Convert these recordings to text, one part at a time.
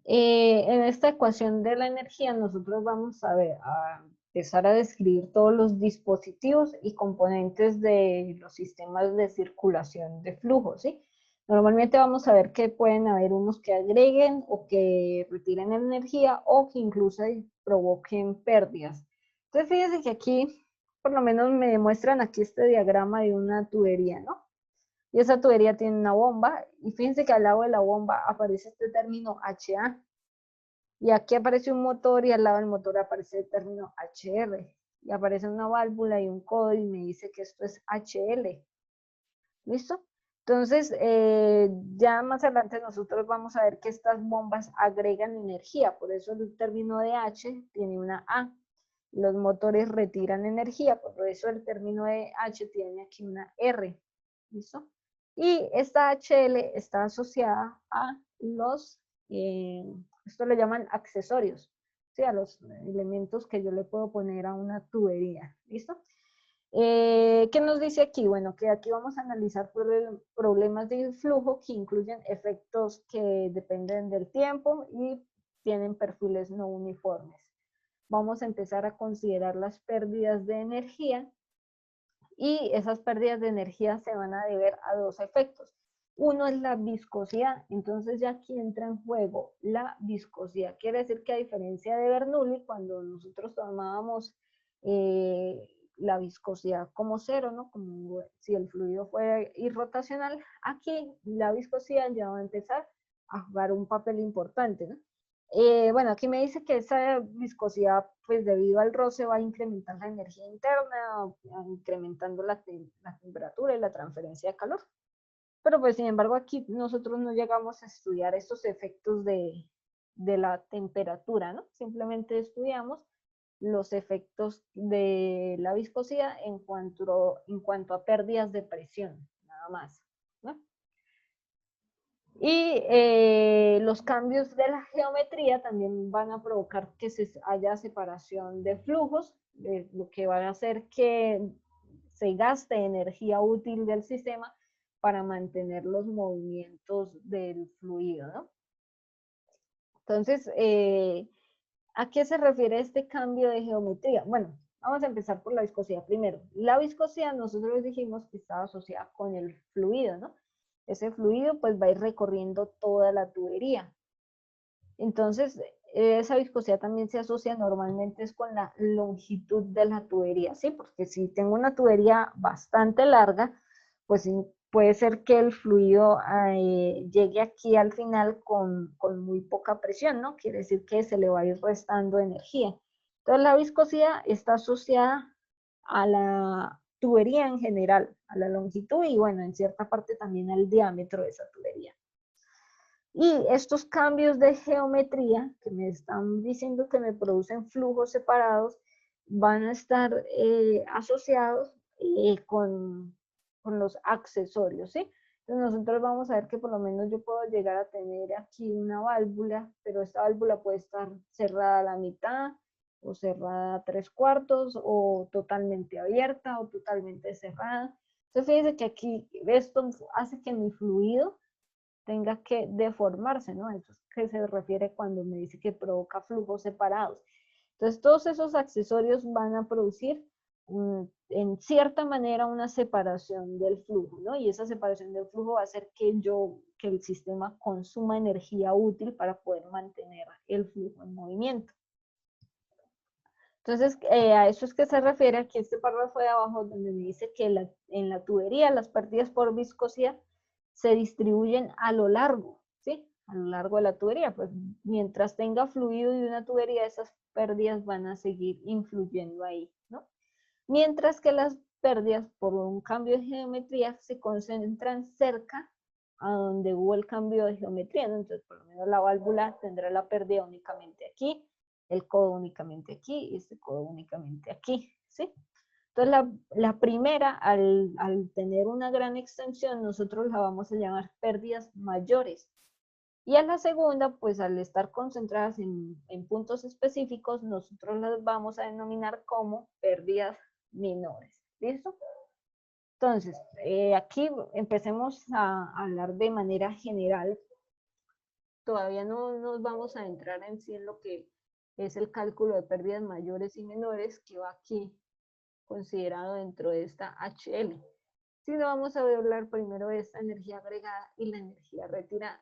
En esta ecuación de la energía nosotros vamos a ver, a empezar a describir todos los dispositivos y componentes de los sistemas de circulación de flujo, ¿sí? Normalmente vamos a ver que pueden haber unos que agreguen o que retiren energía o que incluso provoquen pérdidas. Entonces fíjense que aquí, por lo menos me demuestran aquí este diagrama de una tubería, ¿no? Y esa tubería tiene una bomba y fíjense que al lado de la bomba aparece este término HA. Y aquí aparece un motor y al lado del motor aparece el término HR. Y aparece una válvula y un codo y me dice que esto es HL. ¿Listo? Entonces, ya más adelante nosotros vamos a ver que estas bombas agregan energía. Por eso el término de H tiene una A. Los motores retiran energía. Por eso el término de H tiene aquí una R. ¿Listo? Y esta HL está asociada a los, esto le llaman accesorios, ¿sí? A los elementos que yo le puedo poner a una tubería. ¿Listo? ¿Qué nos dice aquí? Bueno, que aquí vamos a analizar problemas de flujo que incluyen efectos que dependen del tiempo y tienen perfiles no uniformes. Vamos a empezar a considerar las pérdidas de energía y esas pérdidas de energía se van a deber a dos efectos. Uno es la viscosidad, entonces ya aquí entra en juego la viscosidad. Quiere decir que a diferencia de Bernoulli, cuando nosotros tomábamos la viscosidad como cero, ¿no? Como si el fluido fuera irrotacional, aquí la viscosidad ya va a empezar a jugar un papel importante, ¿no? Bueno, aquí me dice que esa viscosidad, pues debido al roce, va a incrementar la energía interna, incrementando la temperatura y la transferencia de calor. Pero pues sin embargo aquí nosotros no llegamos a estudiar estos efectos de la temperatura, ¿no? Simplemente estudiamos los efectos de la viscosidad en cuanto a pérdidas de presión, nada más, ¿no? Y los cambios de la geometría también van a provocar que haya separación de flujos, lo que va a hacer que se gaste energía útil del sistema para mantener los movimientos del fluido, ¿no? Entonces, ¿a qué se refiere este cambio de geometría? Bueno, vamos a empezar por la viscosidad primero. La viscosidad nosotros dijimos que estaba asociada con el fluido, ¿no? Ese fluido pues va a ir recorriendo toda la tubería. Entonces, esa viscosidad también se asocia normalmente es con la longitud de la tubería, ¿sí? Porque si tengo una tubería bastante larga, pues puede ser que el fluido llegue aquí al final con muy poca presión, ¿no? Quiere decir que se le va a ir restando energía. Entonces, la viscosidad está asociada a la tubería en general, a la longitud y, bueno, en cierta parte también al diámetro de esa tubería. Y estos cambios de geometría que me están diciendo que me producen flujos separados van a estar asociados con los accesorios, ¿sí? Entonces nosotros vamos a ver que por lo menos yo puedo llegar a tener aquí una válvula, pero esta válvula puede estar cerrada a la mitad, o cerrada a 3/4, o totalmente abierta, o totalmente cerrada. Entonces fíjense que aquí esto hace que mi fluido tenga que deformarse, ¿no? Eso es que se refiere cuando me dice que provoca flujos separados. Entonces, todos esos accesorios van a producir en cierta manera una separación del flujo, ¿no? Y esa separación del flujo va a hacer que el sistema consuma energía útil para poder mantener el flujo en movimiento. Entonces, a eso es que se refiere aquí este párrafo de abajo, donde me dice que en la tubería las pérdidas por viscosidad se distribuyen a lo largo, ¿sí? A lo largo de la tubería. Pues mientras tenga fluido de una tubería, esas pérdidas van a seguir influyendo ahí, ¿no? Mientras que las pérdidas por un cambio de geometría se concentran cerca a donde hubo el cambio de geometría, ¿no? Entonces, por lo menos la válvula tendrá la pérdida únicamente aquí, el codo únicamente aquí y este codo únicamente aquí, ¿sí? Entonces, la primera, al tener una gran extensión, nosotros la vamos a llamar pérdidas mayores. Y a la segunda, pues al estar concentradas en puntos específicos, nosotros las vamos a denominar como pérdidas menores. ¿Listo? Entonces, aquí empecemos a hablar de manera general todavía no nos vamos a entrar en sí en lo que es el cálculo de pérdidas mayores y menores que va aquí considerado dentro de esta HL. Sino vamos a hablar primero de esta energía agregada y la energía retirada.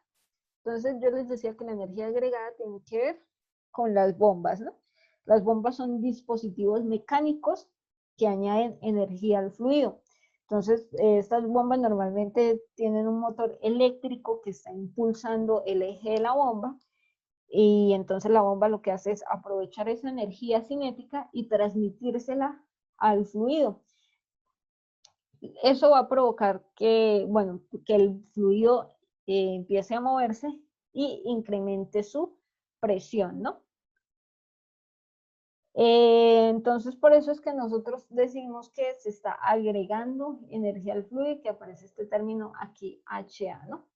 Entonces yo les decía que la energía agregada tiene que ver con las bombas, ¿no? Las bombas son dispositivos mecánicos que añaden energía al fluido. Entonces, estas bombas normalmente tienen un motor eléctrico que está impulsando el eje de la bomba, y entonces la bomba lo que hace es aprovechar esa energía cinética y transmitírsela al fluido. Eso va a provocar que, bueno, que el fluido empiece a moverse y incremente su presión, ¿no? Entonces, por eso es que nosotros decimos que se está agregando energía al fluido y que aparece este término aquí, HA, ¿no?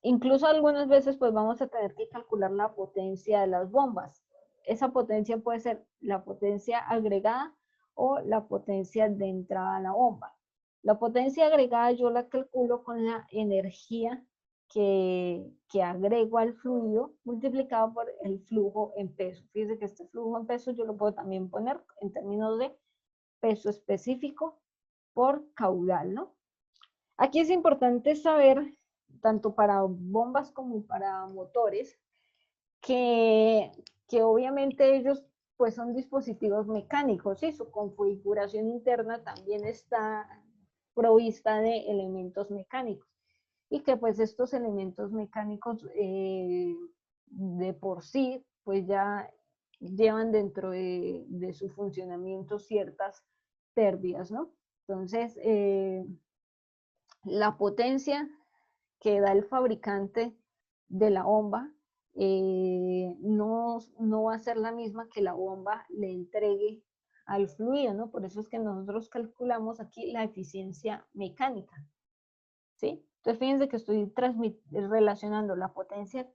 Incluso algunas veces pues vamos a tener que calcular la potencia de las bombas. Esa potencia puede ser la potencia agregada o la potencia de entrada a la bomba. La potencia agregada yo la calculo con la energía que agrego al fluido multiplicado por el flujo en peso. Fíjense que este flujo en peso yo lo puedo también poner en términos de peso específico por caudal, ¿no? Aquí es importante saber, tanto para bombas como para motores, que obviamente ellos pues son dispositivos mecánicos y su configuración interna también está provista de elementos mecánicos, y que pues estos elementos mecánicos de por sí pues ya llevan dentro de su funcionamiento ciertas pérdidas, ¿no? Entonces, la potencia que da el fabricante de la bomba no va a ser la misma que la bomba le entregue al fluido, ¿no? Por eso es que nosotros calculamos aquí la eficiencia mecánica, ¿sí? Entonces fíjense que estoy relacionando la potencia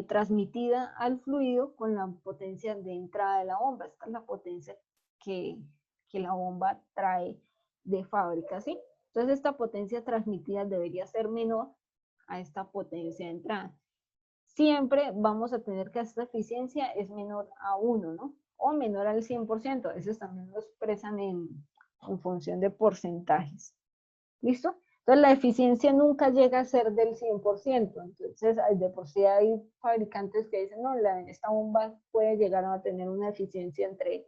transmitida al fluido con la potencia de entrada de la bomba. Esta es la potencia que la bomba trae de fábrica, ¿sí? Entonces esta potencia transmitida debería ser menor a esta potencia de entrada. Siempre vamos a tener que esta eficiencia es menor a 1, ¿no? O menor al 100%. A veces también lo expresan en función de porcentajes. ¿Listo? Entonces la eficiencia nunca llega a ser del 100%. Entonces de por sí hay fabricantes que dicen, no, esta bomba puede llegar a tener una eficiencia entre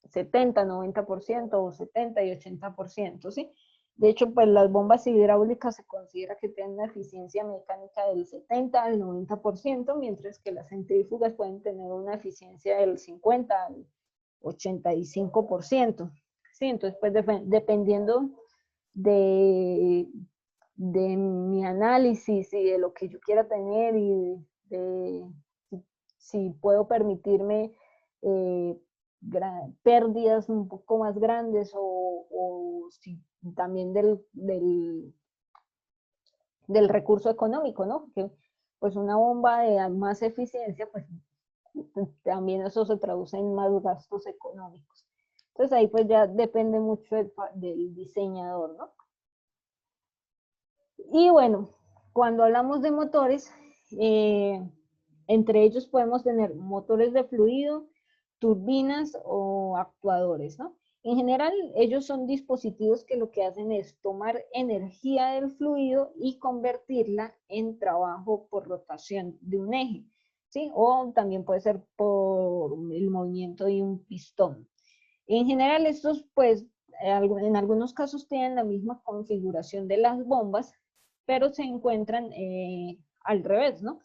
70, 90% o 70 y 80%, ¿sí? De hecho, pues las bombas hidráulicas se considera que tienen una eficiencia mecánica del 70 al 90%, mientras que las centrífugas pueden tener una eficiencia del 50 al 85%. ¿Sí? Entonces, pues dependiendo de mi análisis y de lo que yo quiera tener y de si puedo permitirme pérdidas un poco más grandes o si también del recurso económico, ¿no? Que pues una bomba de más eficiencia, pues también eso se traduce en más gastos económicos. Entonces ahí pues ya depende mucho del diseñador, ¿no? Y bueno, cuando hablamos de motores, entre ellos podemos tener motores de fluido, turbinas o actuadores, ¿no? En general, ellos son dispositivos que lo que hacen es tomar energía del fluido y convertirla en trabajo por rotación de un eje, ¿sí? O también puede ser por el movimiento de un pistón. En general, estos, pues, en algunos casos tienen la misma configuración de las bombas, pero se encuentran al revés, ¿no?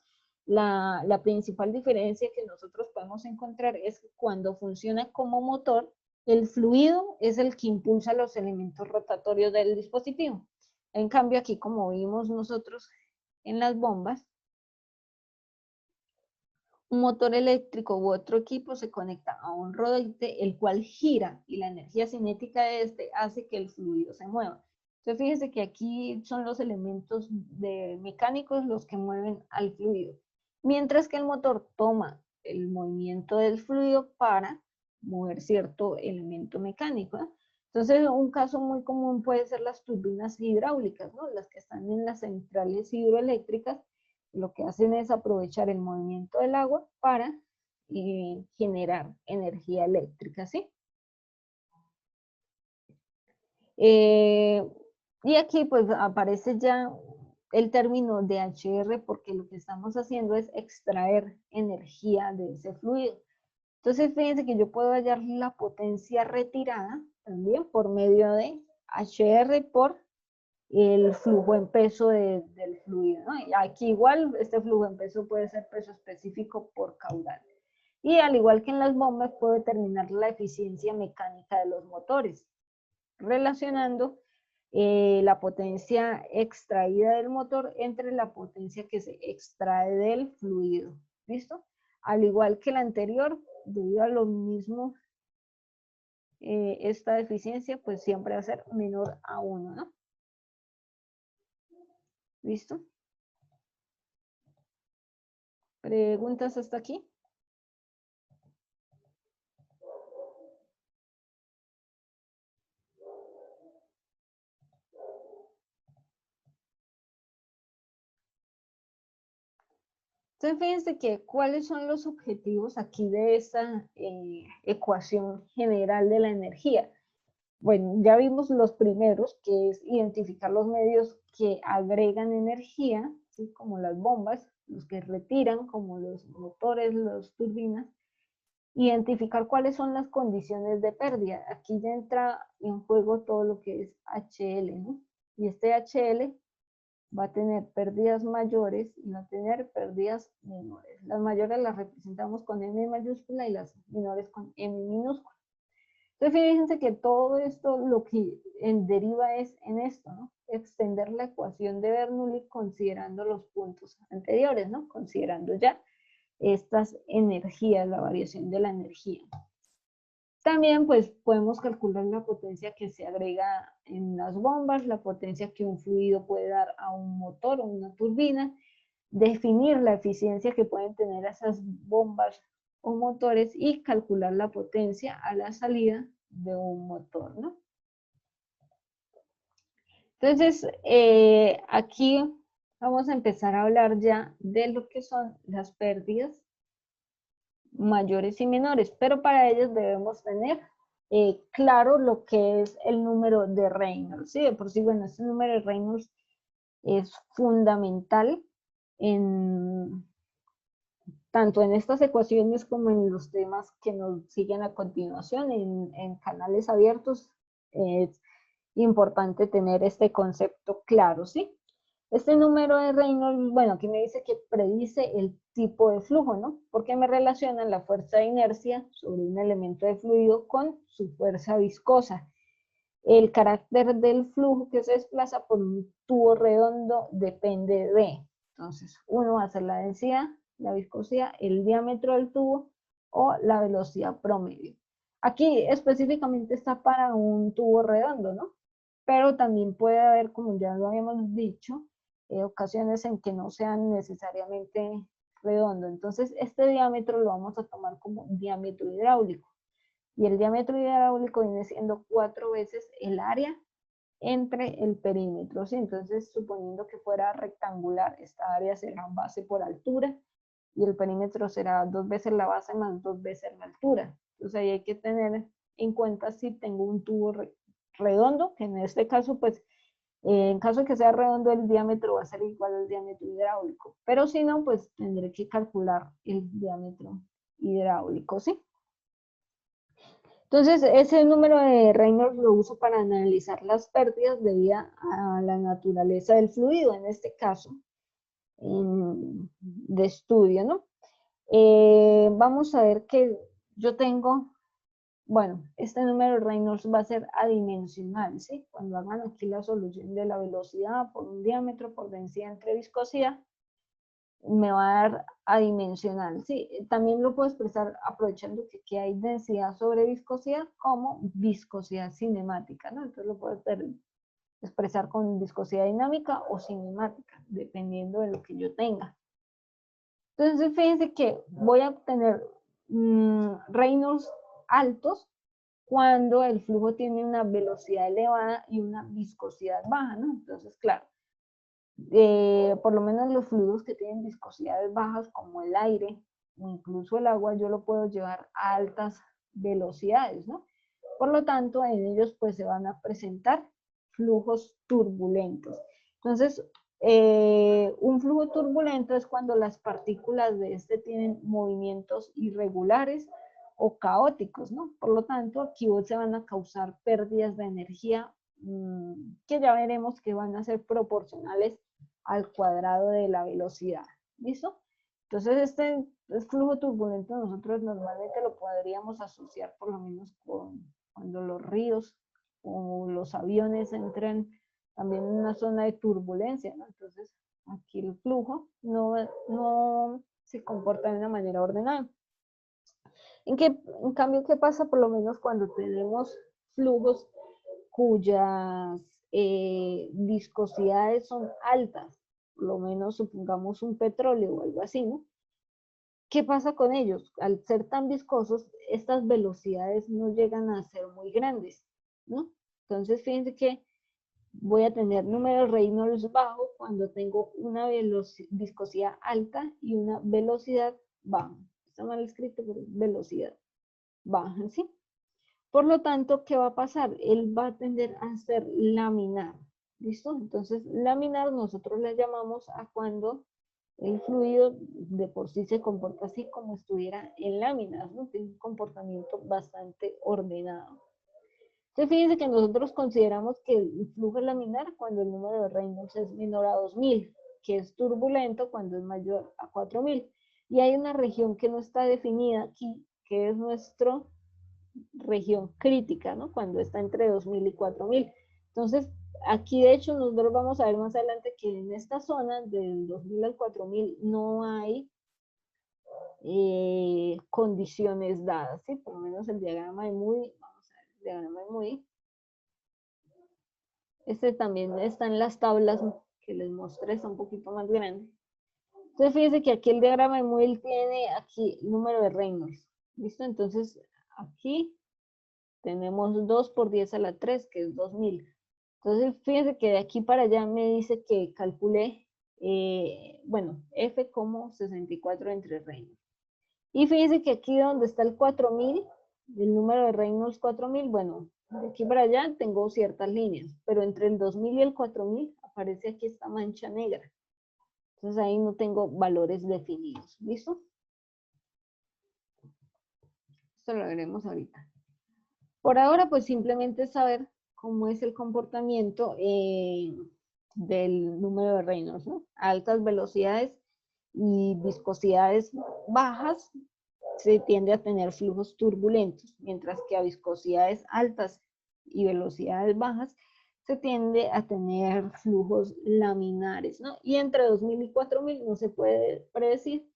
La principal diferencia que nosotros podemos encontrar es que cuando funciona como motor, el fluido es el que impulsa los elementos rotatorios del dispositivo. En cambio, aquí, como vimos nosotros en las bombas, un motor eléctrico u otro equipo se conecta a un rodete, el cual gira, y la energía cinética de este hace que el fluido se mueva. Entonces fíjense que aquí son los elementos mecánicos los que mueven al fluido, mientras que el motor toma el movimiento del fluido para mover cierto elemento mecánico, ¿no? Entonces, un caso muy común puede ser las turbinas hidráulicas, ¿no? Las que están en las centrales hidroeléctricas, lo que hacen es aprovechar el movimiento del agua para generar energía eléctrica, ¿sí? Y aquí pues aparece ya el término de HR porque lo que estamos haciendo es extraer energía de ese fluido. Entonces fíjense que yo puedo hallar la potencia retirada también por medio de HR por el flujo en peso del fluido, ¿no? Y aquí igual este flujo en peso puede ser peso específico por caudal. Y al igual que en las bombas puedo determinar la eficiencia mecánica de los motores, relacionando la potencia extraída del motor entre la potencia que se extrae del fluido. ¿Listo? Al igual que la anterior, debido a lo mismo, esta eficiencia pues siempre va a ser menor a 1, ¿no? ¿Listo? ¿Preguntas hasta aquí? Entonces, fíjense que cuáles son los objetivos aquí de esta ecuación general de la energía. Bueno, ya vimos los primeros, que es identificar los medios que agregan energía, ¿sí? Como las bombas, los que retiran, como los motores, las turbinas. Identificar cuáles son las condiciones de pérdida. Aquí ya entra en juego todo lo que es HL, ¿no? Y este HL va a tener pérdidas mayores y va a tener pérdidas menores. Las mayores las representamos con M mayúscula y las menores con M minúscula. Entonces fíjense que todo esto lo que deriva es en esto, ¿no? Extender la ecuación de Bernoulli considerando los puntos anteriores, ¿no? Considerando ya estas energías, la variación de la energía. También pues podemos calcular la potencia que se agrega en las bombas, la potencia que un fluido puede dar a un motor o una turbina, definir la eficiencia que pueden tener esas bombas o motores y calcular la potencia a la salida de un motor, ¿no? Entonces, aquí vamos a empezar a hablar ya de lo que son las pérdidas mayores y menores, pero para ellas debemos tener claro lo que es el número de Reynolds, ¿sí? De por sí, bueno, este número de Reynolds es fundamental tanto en estas ecuaciones como en los temas que nos siguen a continuación en canales abiertos. Es importante tener este concepto claro, ¿sí? Este número de Reynolds, bueno, aquí me dice que predice el tipo de flujo, ¿no? Porque me relaciona la fuerza de inercia sobre un elemento de fluido con su fuerza viscosa. El carácter del flujo que se desplaza por un tubo redondo depende de, entonces, uno va a ser la densidad, la viscosidad, el diámetro del tubo o la velocidad promedio. Aquí específicamente está para un tubo redondo, ¿no? Pero también puede haber, como ya lo habíamos dicho, ocasiones en que no sean necesariamente redondo. Entonces, este diámetro lo vamos a tomar como diámetro hidráulico. Y el diámetro hidráulico viene siendo 4 veces el área entre el perímetro, ¿sí? Entonces, suponiendo que fuera rectangular, esta área será base por altura y el perímetro será 2 veces la base más 2 veces la altura. Entonces, ahí hay que tener en cuenta si tengo un tubo redondo, que en este caso, pues, en caso de que sea redondo, el diámetro va a ser igual al diámetro hidráulico. Pero si no, pues tendré que calcular el diámetro hidráulico, ¿sí? Entonces, ese número de Reynolds lo uso para analizar las pérdidas debido a la naturaleza del fluido, en este caso, de estudio, ¿no? Vamos a ver que yo tengo, bueno, este número de Reynolds va a ser adimensional, ¿sí? Cuando hagan aquí la solución de la velocidad por un diámetro, por densidad entre viscosidad, me va a dar adimensional. Sí, también lo puedo expresar aprovechando que aquí hay densidad sobre viscosidad como viscosidad cinemática, ¿no? Entonces lo puedo expresar con viscosidad dinámica o cinemática, dependiendo de lo que yo tenga. Entonces fíjense que voy a obtener Reynolds altos cuando el flujo tiene una velocidad elevada y una viscosidad baja, ¿no? Entonces, claro, por lo menos los fluidos que tienen viscosidades bajas, como el aire o incluso el agua, yo lo puedo llevar a altas velocidades, ¿no? Por lo tanto, en ellos pues se van a presentar flujos turbulentos. Entonces, un flujo turbulento es cuando las partículas de este tienen movimientos irregulares o caóticos, ¿no? Por lo tanto, aquí se van a causar pérdidas de energía que ya veremos que van a ser proporcionales al cuadrado de la velocidad. ¿Listo? Entonces, este flujo turbulento nosotros normalmente lo podríamos asociar por lo menos con cuando los ríos o los aviones entran también en una zona de turbulencia, ¿no? Entonces, aquí el flujo no se comporta de una manera ordenada. En cambio, ¿qué pasa por lo menos cuando tenemos flujos cuyas viscosidades son altas? Por lo menos supongamos un petróleo o algo así, ¿no? ¿Qué pasa con ellos? Al ser tan viscosos, estas velocidades no llegan a ser muy grandes, ¿no? Entonces, fíjense que voy a tener números Reynolds bajo cuando tengo una viscosidad alta y una velocidad baja. Está mal escrito, pero velocidad baja, ¿sí? Por lo tanto, ¿qué va a pasar? Él va a tender a ser laminar, ¿listo? Entonces, laminar nosotros le llamamos a cuando el fluido de por sí se comporta así como estuviera en láminas, ¿no? Tiene un comportamiento bastante ordenado. Entonces, fíjense que nosotros consideramos que el flujo es laminar cuando el número de Reynolds es menor a 2000, que es turbulento cuando es mayor a 4000. Y hay una región que no está definida aquí, que es nuestra región crítica, ¿no? Cuando está entre 2000 y 4000. Entonces, aquí de hecho nosotros vamos a ver más adelante que en esta zona del 2000 al 4000 no hay condiciones dadas, ¿sí? Por lo menos el diagrama de Moody, vamos a ver el diagrama de Moody. Este también está en las tablas que les mostré, está un poquito más grande. Entonces fíjense que aquí el diagrama de Moody tiene aquí el número de Reynolds, ¿listo? Entonces aquí tenemos 2 por 10 a la 3, que es 2000. Entonces, fíjense que de aquí para allá me dice que calculé, bueno, F como 64 entre Reynolds. Y fíjense que aquí donde está el 4000, el número de Reynolds 4000, bueno, de aquí para allá tengo ciertas líneas, pero entre el 2000 y el 4000 aparece aquí esta mancha negra. Entonces ahí no tengo valores definidos, ¿listo? Esto lo veremos ahorita. Por ahora, pues simplemente saber cómo es el comportamiento del número de Reynolds, ¿no? A altas velocidades y viscosidades bajas se tiende a tener flujos turbulentos, mientras que a viscosidades altas y velocidades bajas se tiende a tener flujos laminares, ¿no? Y entre 2000 y 4000 no se puede predecir,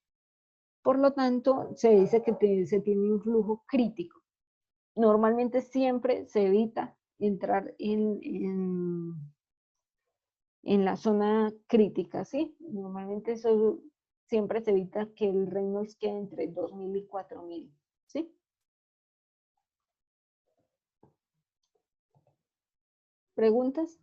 por lo tanto se dice que se tiene un flujo crítico. Normalmente siempre se evita entrar en la zona crítica, ¿sí? Normalmente eso siempre se evita que el Reynolds quede entre 2000 y 4000, ¿sí? ¿Preguntas?